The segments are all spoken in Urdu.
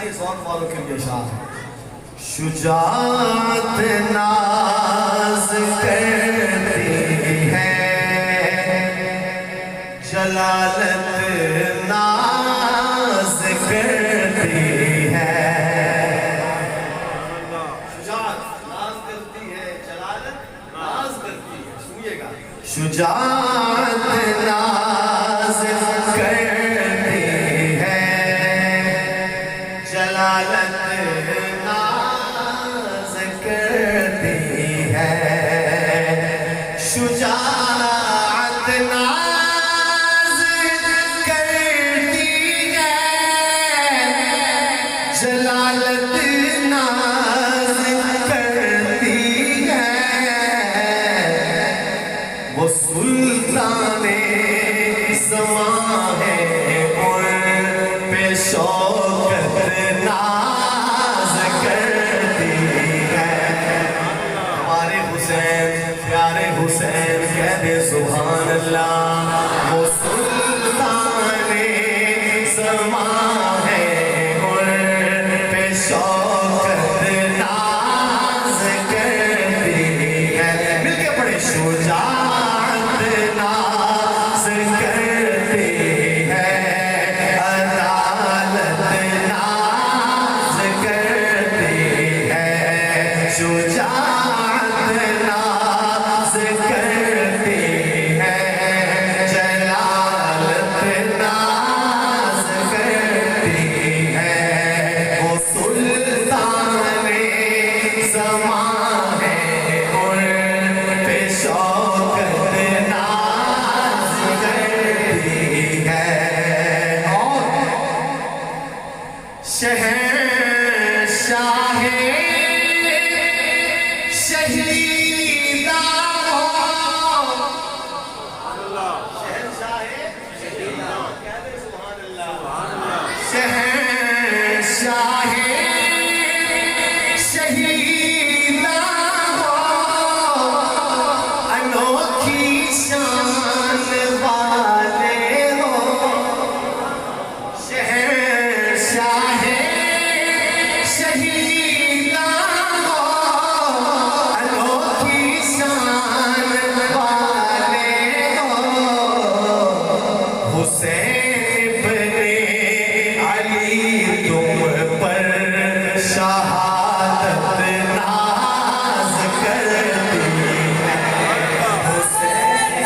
اس اور والوں کے لیے شاہ شجاعت ناز کرتی ہے جلالت ناز کرتی ہے شجاعت ناز کرتی ہے جلالت ناز کرتی ہے سنیے گا شجاعت ناز کرتی ہے جلالت ناز کرتی ہے شجاعت ناز کرتی ہے جلالت ناز کرتی ہے وہ سلطان زمان ہے ان پہ شوکت ناز کرتی ہے ہمارے حسین پیارے حسین کہہ دے سبحان اللہ وہ سلطان زمان ہے ان پہ شوکت ناز کرتی ہے مل کے پڑھے شجاعت ناز کرتی ہے عدالت ناز کرتی ہے شجاعت ناز کرتی ہے جلالت ناز کرتی ہے وہ سلطان زمان ہے ان پہ شوکت ناز کرتی ہے اور شہنشاہ شہیداں شہنشاہ شہیداں کہہ دے سبحان اللہ شہنشاہ شہیداں انوکھی شان والے ہو شہنشاہ شہیداں انوکھی شان والے ہو حسین ابن علی تم پر شہادت ناز کرتی ہے حسین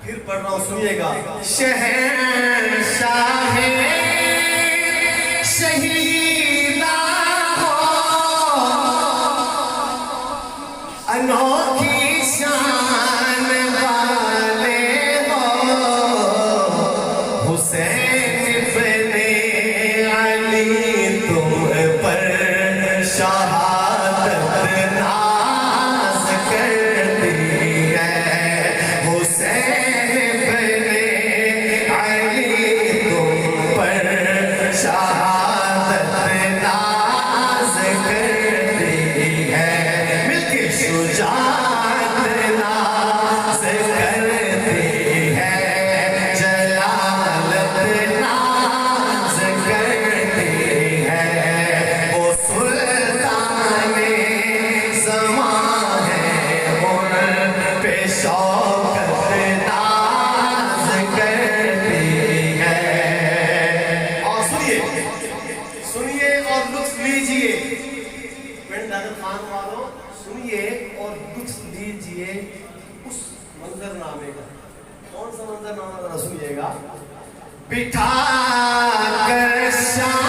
پھر پڑھ رہا ہوں سنیے گا شہنشاہ شہیداں ہو انوکھی شان والے ہو حسین ابن علی تم پر شہادت ناز کرتی ہے حسین ابن علی تم پر شہادت ناز کرتی ہے مل کے شجاعت ناز کرتی ہے جلالت ناز کرتی ہے وہ سلطان زمان ہے ان پہ شوکت ناز کرتی ہے اور سنیے اور لطف لیجئے پنڈ دادر خان والوں سنیے اور لطف لیجئے اس منظر نامے کا کون سا منظر نامہ ذرا سنیے گا بٹھا کر شان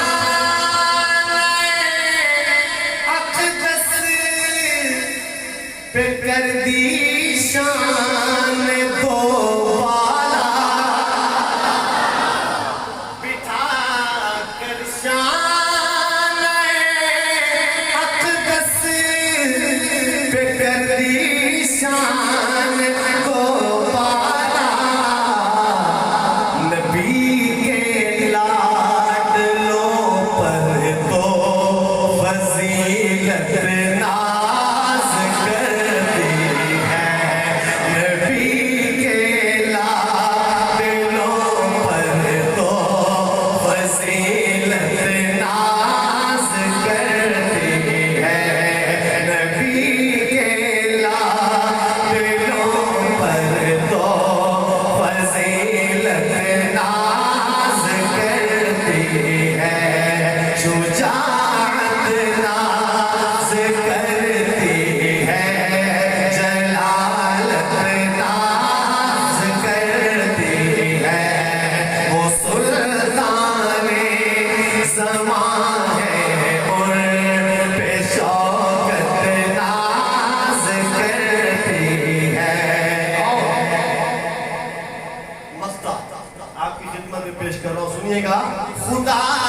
اقدس پہ کر دی شان دو بالا بٹھا کر شان اقدس پہ کر دی شان کو پالا نبی کے لاڈلوں پر تو فضیلت ناز کرتی ہے نبی کے لاڈلوں پر تو فضیلت ناز کرتی ہے نبی کے لاڈلوں پر تو فضیلت ناز کرتی ہے شجاعت ناز کرتی ہے جلالت ناز کرتی ہے وہ سلطان زمان ہے ان پہ شوکت ناز کرتی ہے مستہ آپ کی خدمت میں پیش کر رہا ہوں سنیے گا خدا